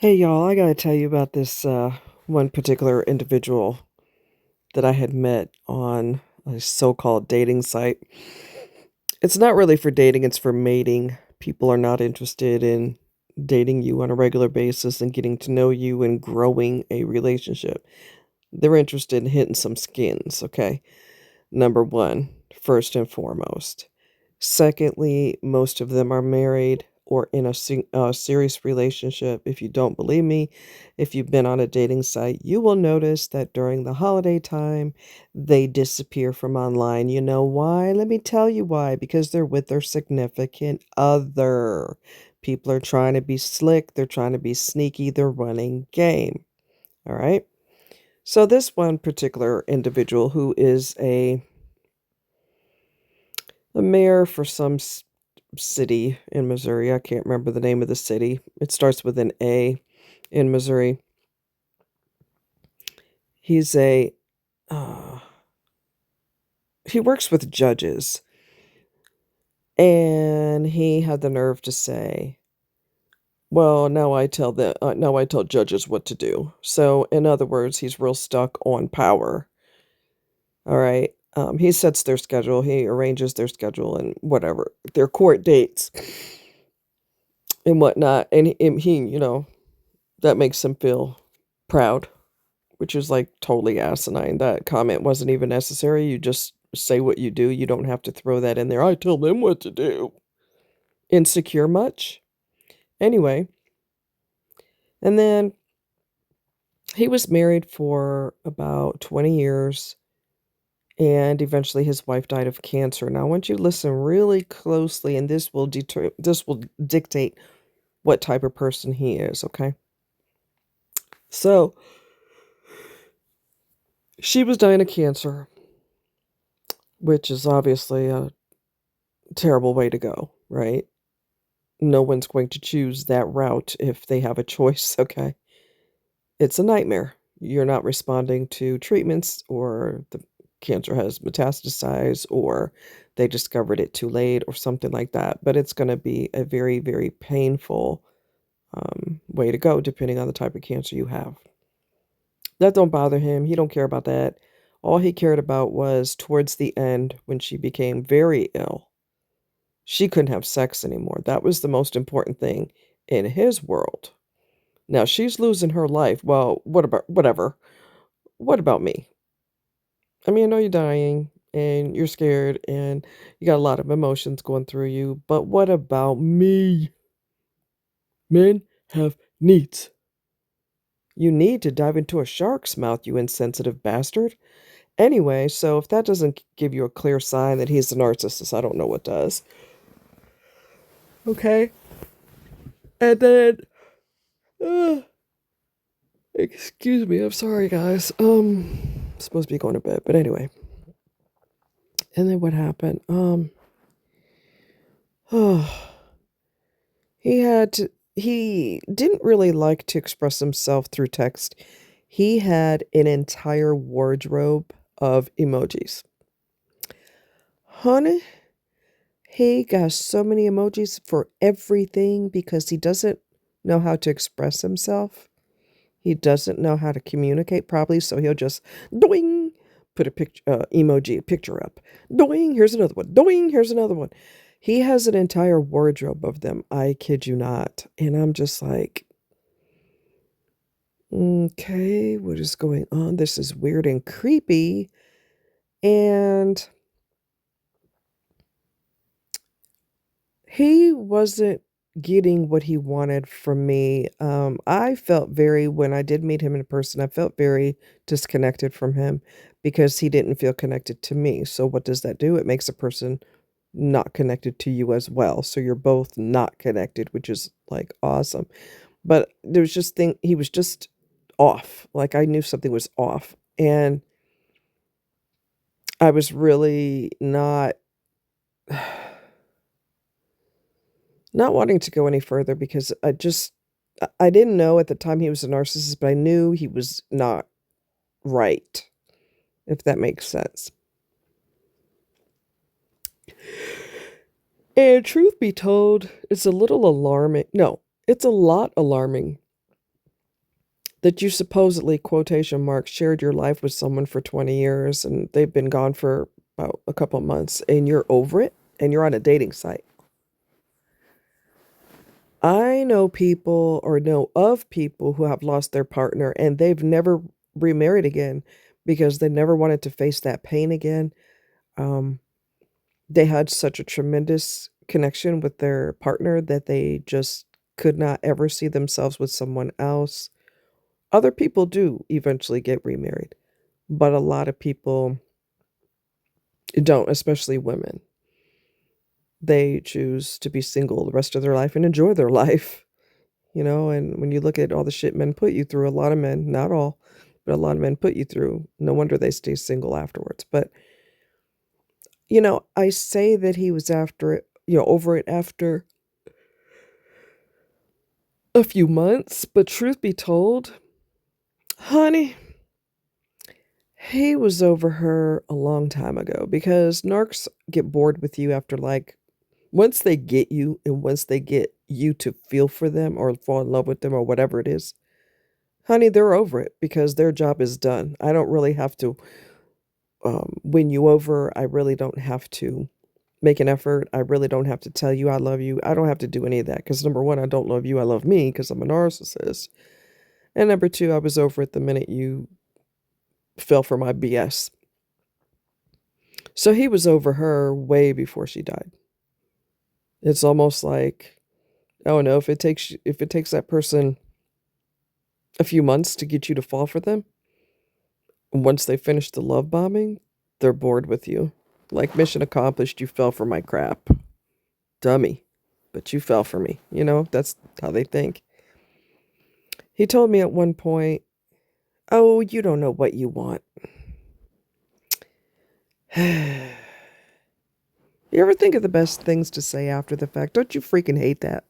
Hey y'all, I gotta tell you about this one particular individual that I had met on a so-called dating site. It's not really for dating, it's for mating. People are not interested in dating you on a regular basis and getting to know you and growing a relationship. They're interested in hitting some skins, okay? Number one, first and foremost. Secondly, most of them are married or in a serious relationship. If you don't believe me, if you've been on a dating site, you will notice that during the holiday time, they disappear from online. You know why? Let me tell you why. Because they're with their significant other. People are trying to be slick, they're trying to be sneaky, they're running game. All right. So, this one particular individual who is a mayor for some city in Missouri. I can't remember the name of the city. It starts with an A in Missouri. He's a uh, he works with judges, and he had the nerve to say, "Well, now I tell judges what to do." So, in other words, he's real stuck on power. All right. He sets their schedule. He arranges their schedule and whatever their court dates and whatnot. And he, that makes him feel proud, which is like totally asinine. That comment wasn't even necessary. You just say what you do. You don't have to throw that in there. I tell them what to do. Insecure much? Anyway, and then he was married for about 20 years and eventually his wife died of cancer. Now I want you to listen really closely and this will dictate what type of person he is, okay? So, she was dying of cancer, which is obviously a terrible way to go, right? No one's going to choose that route if they have a choice, okay? It's a nightmare. You're not responding to treatments, or the cancer has metastasized, or they discovered it too late, or something like that. But it's going to be a very, very painful way to go, depending on the type of cancer you have. That don't bother him. He don't care about that. All he cared about was towards the end when she became very ill. She couldn't have sex anymore. That was the most important thing in his world. Now she's losing her life. Well, what about whatever? What about me? I mean, I know you're dying and you're scared and you got a lot of emotions going through you, but what about me? Men have needs. You need to dive into a shark's mouth, you insensitive bastard. Anyway, so if that doesn't give you a clear sign that he's a narcissist, I don't know what does. Okay. And then, uh, excuse me, I'm sorry, guys. Supposed to be going to bed, but anyway. And then what happened? Oh, he didn't really like to express himself through text. He had an entire wardrobe of emojis. Honey, he got so many emojis for everything because he doesn't know how to express himself. He doesn't know how to communicate properly, so he'll just doing put a picture emoji a picture up. Doing, here's another one. Doing, here's another one. He has an entire wardrobe of them. I kid you not. And I'm just like, okay, what is going on? This is weird and creepy. And he wasn't getting what he wanted from me. I felt very, when I did meet him in person, I felt very disconnected from him because he didn't feel connected to me. So, what does that do? It makes a person not connected to you as well. So, you're both not connected, which is like awesome. But there was just he was just off. Like I knew something was off. And I was really not wanting to go any further because I didn't know at the time he was a narcissist, but I knew he was not right, if that makes sense. And truth be told, it's a little alarming. No, it's a lot alarming that you supposedly, quotation marks, shared your life with someone for 20 years and they've been gone for about a couple of months and you're over it and you're on a dating site. I know people or know of people who have lost their partner and they've never remarried again because they never wanted to face that pain again. Um, they had such a tremendous connection with their partner that they just could not ever see themselves with someone else. Other people do eventually get remarried, but a lot of people don't, especially women. They choose to be single the rest of their life and enjoy their life, and when you look at all the shit men put you through, a lot of men, not all, but a lot of men put you through, no wonder they stay single afterwards. But, I say that he was after it, over it after a few months, but truth be told, honey, he was over her a long time ago because narcs get bored with you after once they get you and once they get you to feel for them or fall in love with them or whatever it is, honey, they're over it because their job is done. I don't really have to win you over. I really don't have to make an effort. I really don't have to tell you I love you. I don't have to do any of that because number one, I don't love you. I love me because I'm a narcissist. And number two, I was over it the minute you fell for my BS. So he was over her way before she died. It's almost like, I don't know, if it takes that person a few months to get you to fall for them, once they finish the love bombing, they're bored with you. Like, mission accomplished, you fell for my crap. Dummy. But you fell for me. That's how they think. He told me at one point, oh, you don't know what you want. You ever think of the best things to say after the fact? Don't you freaking hate that?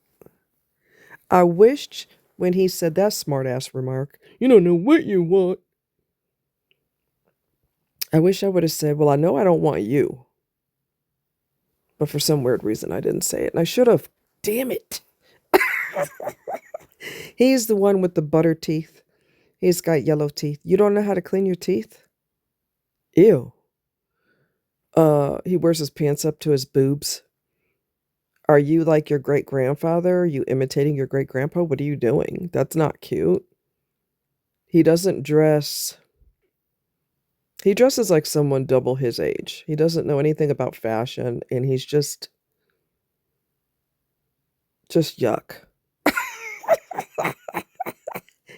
I wished when he said that smart-ass remark, you don't know what you want. I wish I would have said, well, I know I don't want you. But for some weird reason, I didn't say it. And I should have. Damn it. He's the one with the butter teeth. He's got yellow teeth. You don't know how to clean your teeth? Ew. He wears his pants up to his boobs. Are you like your great-grandfather? Are you imitating your great-grandpa? What are you doing? That's not cute. He doesn't dress... He dresses like someone double his age. He doesn't know anything about fashion, and he's just yuck.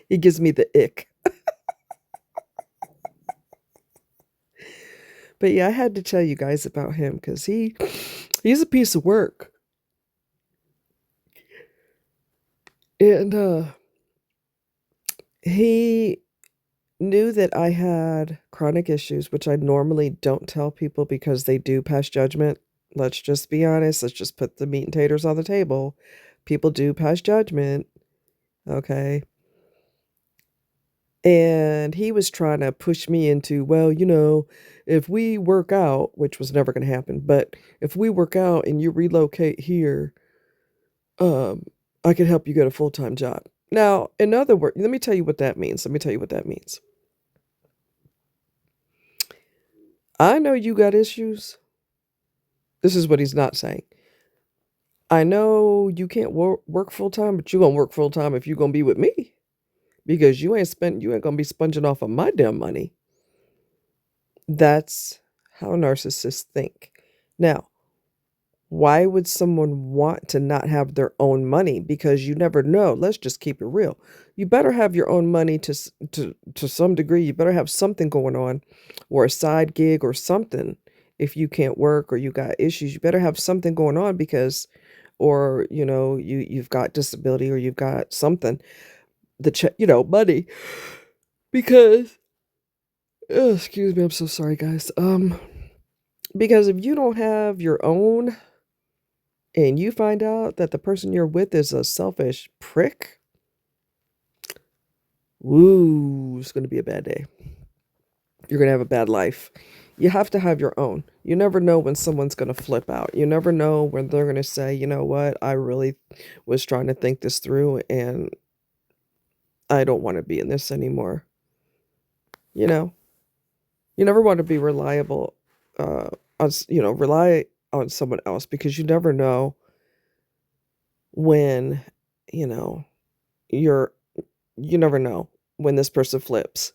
He gives me the ick. But yeah, I had to tell you guys about him because he's a piece of work. And he knew that I had chronic issues, which I normally don't tell people because they do pass judgment. Let's just be honest. Let's just put the meat and taters on the table. People do pass judgment. Okay. And he was trying to push me into, well, if we work out, which was never going to happen, but if we work out and you relocate here, I can help you get a full-time job. Now, in other words, let me tell you what that means. I know you got issues. This is what he's not saying. I know you can't work full-time, but you're going to work full-time if you're going to be with me. Because you ain't going to be sponging off of my damn money. That's how narcissists think. Now, why would someone want to not have their own money? Because you never know. Let's just keep it real. You better have your own money to some degree. You better have something going on, or a side gig or something. If you can't work or you got issues, you better have something going on because, or you've got disability or you've got something, money. Because, excuse me, I'm so sorry, guys. Because if you don't have your own, and you find out that the person you're with is a selfish prick, woo, it's going to be a bad day. You're going to have a bad life. You have to have your own. You never know when someone's going to flip out. You never know when they're going to say, you know what, I really was trying to think this through, and I don't want to be in this anymore. You know, you never want to be reliable, uh, rely on someone else because you never know when, you know, you're, you never know when this person flips.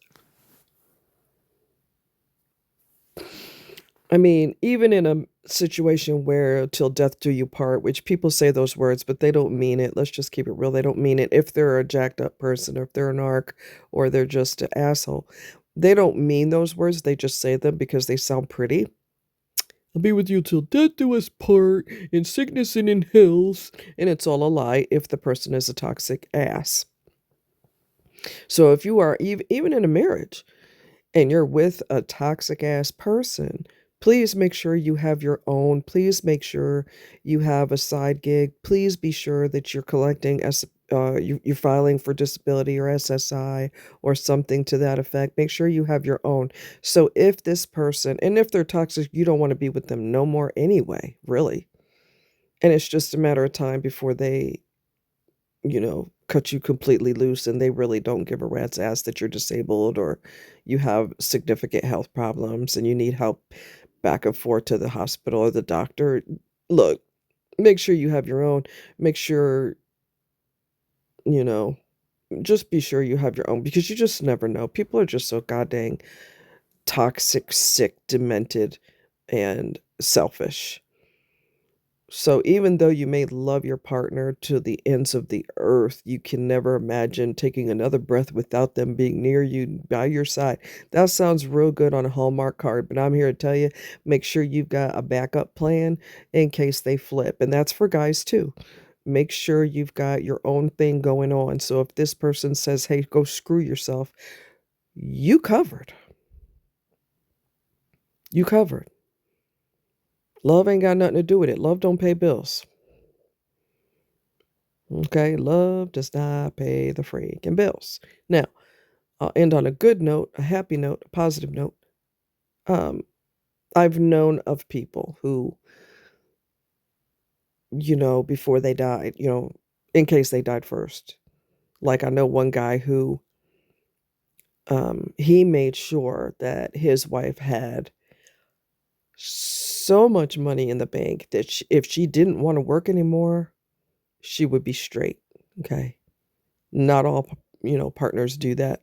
I mean, even in a situation where till death do you part, which people say those words, but they don't mean it. Let's just keep it real. They don't mean it. If they're a jacked up person, or if they're an arc, or they're just an asshole, they don't mean those words. They just say them because they sound pretty. I'll be with you till death do us part, in sickness and in health. And it's all a lie if the person is a toxic ass. So if you are even in a marriage, and you're with a toxic ass person, please make sure you have your own. Please make sure you have a side gig. Please be sure that you're collecting you're filing for disability or SSI or something to that effect. Make sure you have your own. So if this person, and if they're toxic, you don't want to be with them no more anyway, really. And it's just a matter of time before they, cut you completely loose and they really don't give a rat's ass that you're disabled or you have significant health problems and you need help back and forth to the hospital or the doctor. Look, make sure you have your own. Make sure, you know, just be sure you have your own because you just never know. People are just so goddamn toxic, sick, demented, and selfish. So even though you may love your partner to the ends of the earth, you can never imagine taking another breath without them being near you by your side. That sounds real good on a Hallmark card, but I'm here to tell you, make sure you've got a backup plan in case they flip. And that's for guys too. Make sure you've got your own thing going on. So if this person says, "Hey, go screw yourself," you covered. You covered. Love ain't got nothing to do with it. Love don't pay bills. Okay, love does not pay the freaking bills. Now, I'll end on a good note, a happy note, a positive note. Um, I've known of people who, before they died, in case they died first. Like I know one guy who he made sure that his wife had so much money in the bank that if she didn't want to work anymore, she would be straight. Okay. Not all, partners do that.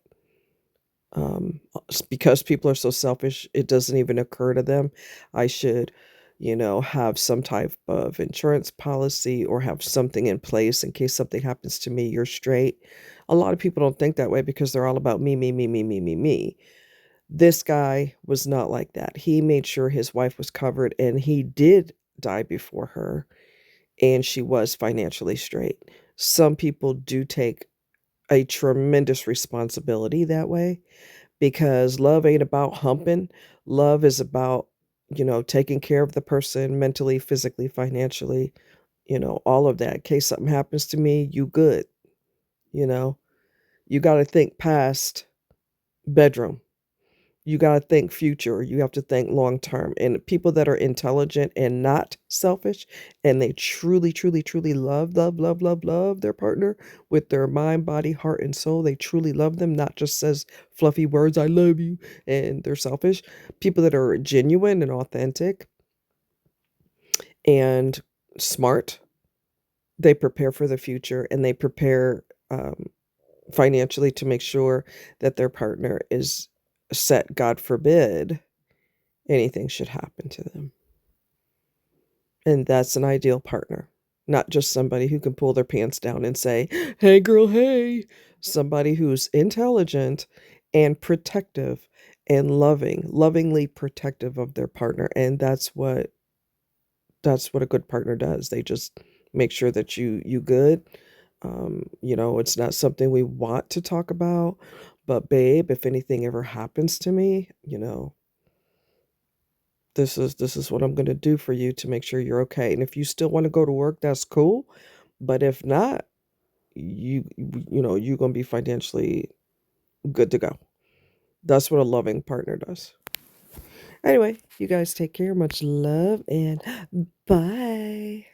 Because people are so selfish, it doesn't even occur to them I should, have some type of insurance policy or have something in place in case something happens to me. You're straight. A lot of people don't think that way because they're all about me, me, me, me, me, me, me. This guy was not like that. He made sure his wife was covered and he did die before her and she was financially straight. Some people do take a tremendous responsibility that way because love ain't about humping. Love is about, taking care of the person mentally, physically, financially, all of that. In case something happens to me, you good, you know. You got to think past bedroom. You got to think future. You have to think long term. And people that are intelligent and not selfish, and they truly, truly, truly love, love, love, love, love their partner with their mind, body, heart, and soul. They truly love them, not just says fluffy words, "I love you," and they're selfish. People that are genuine and authentic and smart, they prepare for the future and they prepare financially to make sure that their partner is set, God forbid anything should happen to them. And that's an ideal partner, not just somebody who can pull their pants down and say, "Hey, girl, hey." Somebody who's intelligent and protective and lovingly protective of their partner. And that's what a good partner does. They just make sure that you good. It's not something we want to talk about, but babe, if anything ever happens to me, this is what I'm going to do for you to make sure you're okay. And if you still want to go to work, that's cool. But if not, you're going to be financially good to go. That's what a loving partner does. Anyway, you guys take care. Much love and bye.